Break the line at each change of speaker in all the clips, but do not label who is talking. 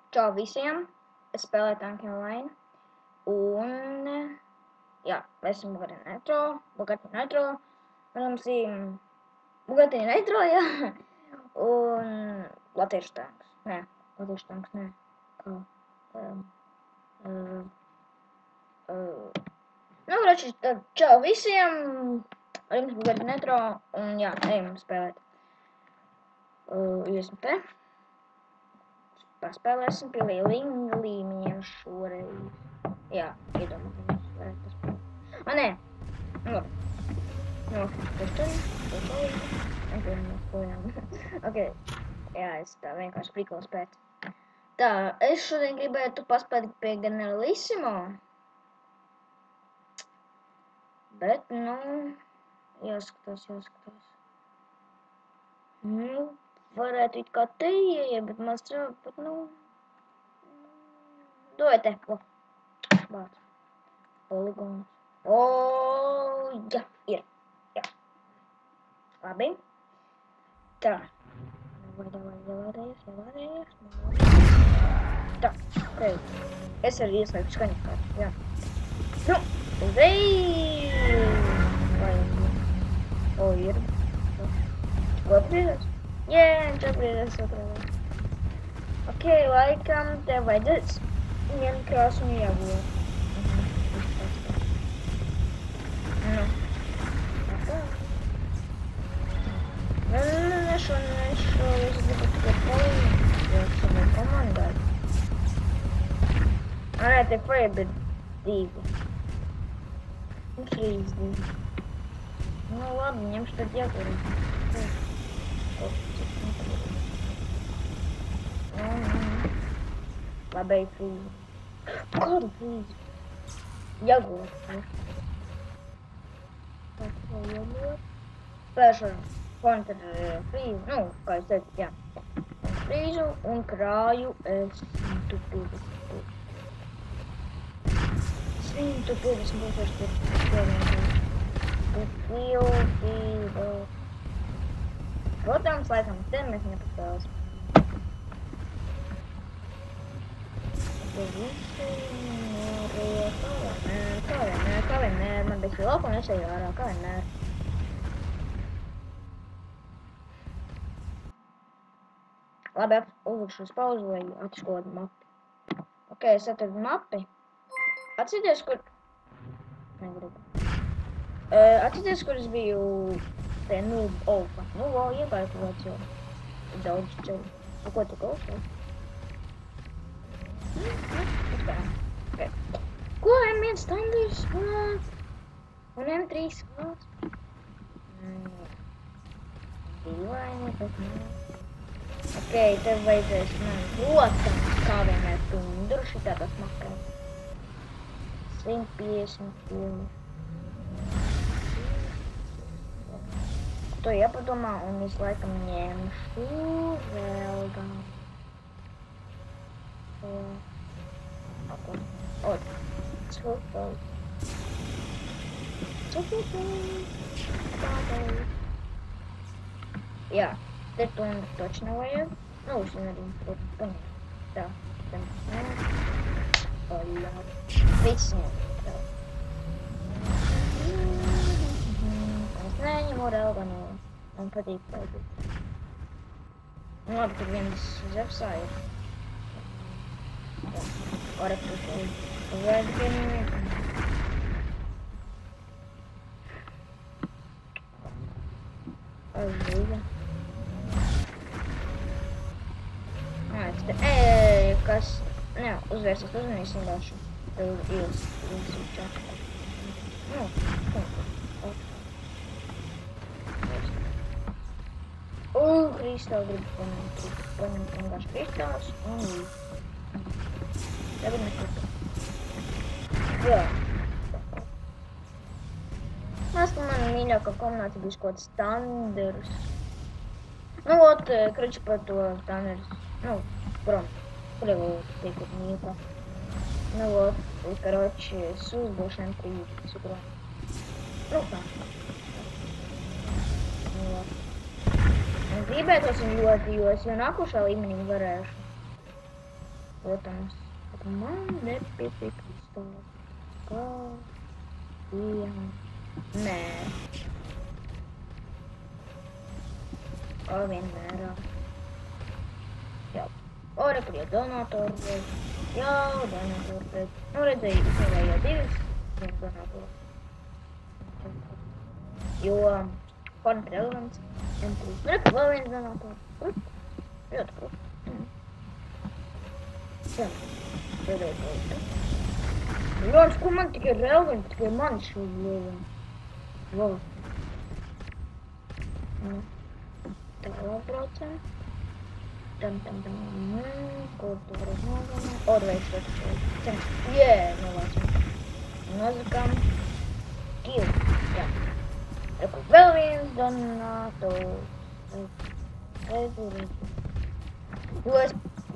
Čau visiem! Es spēlēju Tanki Online. Un, jā, esmu Bugatti Nitro. Protams, Bugatti Nitro, jā. Un Latviešu tanks. Nē. Kā? Nu, rači, tad čau visiem! Ar jums Bugatti Nitro. Un, jā, ejam spēlēt. Iesim te. Paspēlēsim pie lieliem līmeņiem šoreiz. Jā, iedomājamies, varētu paspēlēt. Nē! Nu, ok, jā, es tā vienkārši prikols pēc. Tā, es šodien gribētu paspēt pie Generalissimo. Bet, nu, jāskatās. Nu, varētu it kā te ieiet, bet man strāv, bet, nu... Dod te, Bāc. Poligons. Jā, ir. Jā. Labi. Tā. Ielādējies. Tā, ok. Es arī ieslēgtu skaņakārtu, jā. Nu, uzreiz! Vai ir? Atgriezies? Jā, viņš atgriezies otrā. Ok, laikam tev vajadzēs ņemt krāsu un jābūt. Nu. Tā. Nešu, es gribu tikai palīdzi savai komandai. Nē, te vajag, bet 2. Un 3 2. Nu labi, ņemšu tad jāgurīt. Labi, frīzi. Kādu frīzi? Jāgūt. Tā kā jāgūt. Special counter frīzi. Nu, kā es teicu, jā. Frīzu un krāju es 150. 150. Protams, laikam, te mēs nepaspēlēsim. Kā vienmēr, man bija lopa un es eju ārā, kā vienmēr. Labi, uzlikšu uz pauzu, lai atskodu mapi. Ok, es atradu mapi. Atcerieties, kur... Negribu. Atcerieties, kur es biju... Te, Olfa. Iegāju kaut kāds jau. Daudz ceļu. Ko tu klausā? Okay. Ko M1 standards? Un M3 valsts? Dīvaini, bet nē. Ok, tev vajadzēs man, protams, kā vienmēr tundru šitā tas makā. 150 km. To jāpadomā, un es laikam ņemšu vēl gan. Jā, te tundu toči nevajag. Nu, es viņu arī paņem. Tā, tam paļāk. Viss ņem. Tā. Es neņemu relganu. Man patīk paļīt. Nu, labi, tur viens zepsā ir. Ora, tu vajag vienīgi. Aizlīga. Kas? Nē, uzvērsies uzmanīsim dašu. Tev ielas čakā. Nu, kristāli gribu paņemt vienkārši kristālus un tagad nekritu. Jā. Māska man mīļākā kombinācija bija kaut standards. Nu, krači par to standards. Nu, kur jau tiek mīļākā. Nu, karoči, es uzbūšu M3 cukurā. Nu, tā. Nu, es gribētos viņu ļoti, jo es jau nākošā līmenī varēšu. Protams, bet man nepietika izstāst. Kā? Jā. Nē. Kā vienmērā. Jā. Ora, kur ir donatori. Jā, donatori. Nu, redzēju, izvēlēju jau divas. Viens donators. Jo Fortnite relevants. Nu, reku vēl viens donators. Ļoti krūti. Jā. Redzēju. Ļons, ko man tikai relevants, tikai man šo relevants. Wow. Tālāk braucam. Tam. Kur tu vari nogalināt? Orveiks redzēju. Jē, novācam. Nozakam. Kill. Jā. Reku vēl viens donators.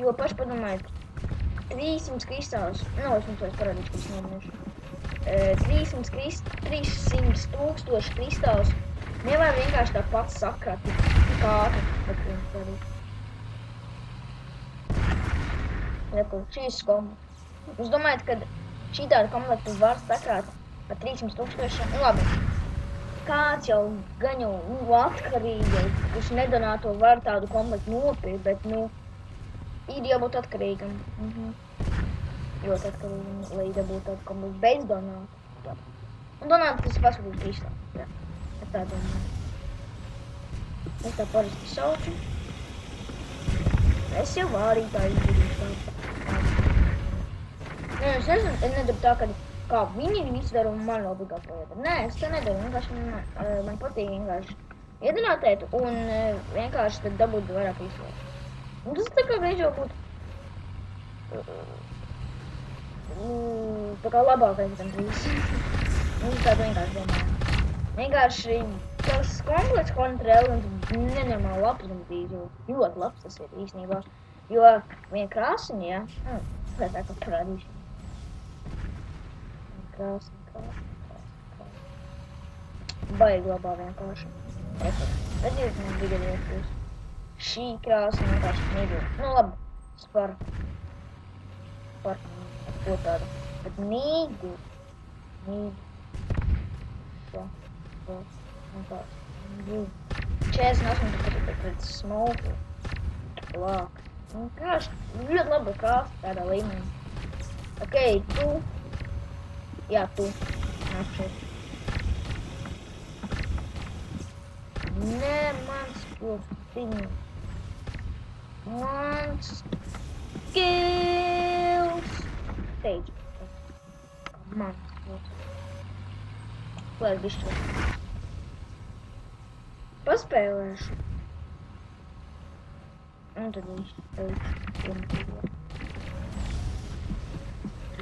Jo paši padomājiet, 300 kristālus, es mums vairs parādīšu, kas nevienošu. 300 tūkstoši kristālus nevar vienkārši tā pats sakrāt, tik ātri, bet viens darīt. Reku, šīs komplekts. Jūs domājat, ka šī tāda komplektu var sakrāt ar 300 tūkstošiem? Labi. Kāds jau gan jau atkarīgi, kurš nedonāto var tādu komplektu nopirkt, bet, ir jābūt atkarīgam. Ļoti atkarīgam, lai dabūtu tādu komplektu bez donātu. Un donātu, tas ir paskatīt kristāli. Jā, es tā domāju. Es tā parasti saucu. Es jau arī tā izdarīšu. Es nezinu, es nedaru tā, kā viņi visu dara un man obligāti to jādara. Nē, es to nedaru, vienkārši man patīk vienkārši iedonātēt un vienkārši tad dabūt vairāk izvēles. Un tas tā kā viņš jau būtu tā kā labākais gan viss. Un tādu vienkārši domāju. Vienkārši tas komplekts Fortnite relevants nenormāli labs un ļoti labs tas ir īstenībā. Jo viena krāsiņa, jā, pēc tā kā parādīšu. Krāsa. Baigi labā vienkārši. Redziet, man bija gadījums. Šī krāsa vienkārši nebija. Nu labi, par ko tādu. Bet mīgu. Šo. Vienkārši. 48 pret smoku. Lāk. Vienkārši ļoti laba krāsa tādā līmenī. Ok, tu. Jā, tu. Nāk šeit. Nē, mans pilstiņš. Mans skills. Steidži. Mans pilstiņš. Lai bišķi. Paspēlēšu. Un tad viņš teikšu.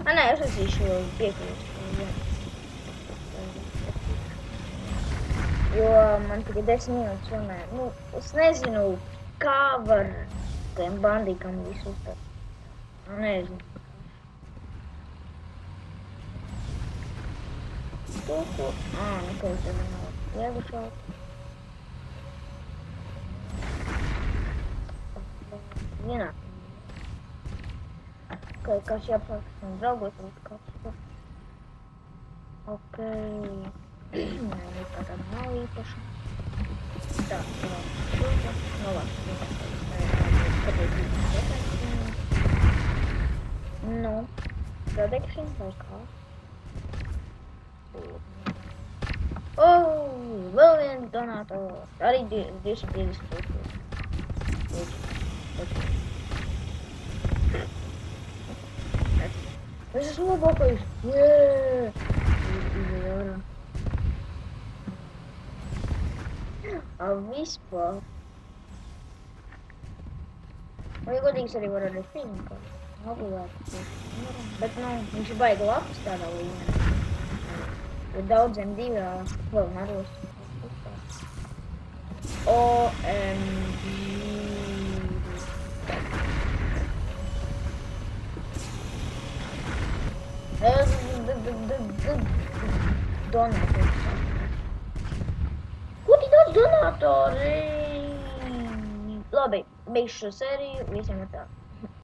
Nē, es atsīšu piekļūt. Jo man tikai 10 minūtes runāja. Es nezinu, kā var tiem bandīkam visu uztāt. Nezinu. Ko? Nekā tev nav iegušāt. Vienā. Kas jāpārkas un draugot un kāds. Ok. Nē, tāda nav īpaša. Tā, novāk. Nu, protection vai kā? Vēl viens donators. Arī 250 tūkstoši. Es esmu labākais. Jē! Vispār. Vai godīgs arī var arī filmu obligāti. Bet, viņš ir baigi labs tādā līmenī. Ir daudziem divās vēl naros. OMG. Donatori. Ko tik daudz donatori? Labi, beigšu šo sēriju, visiem ir tā.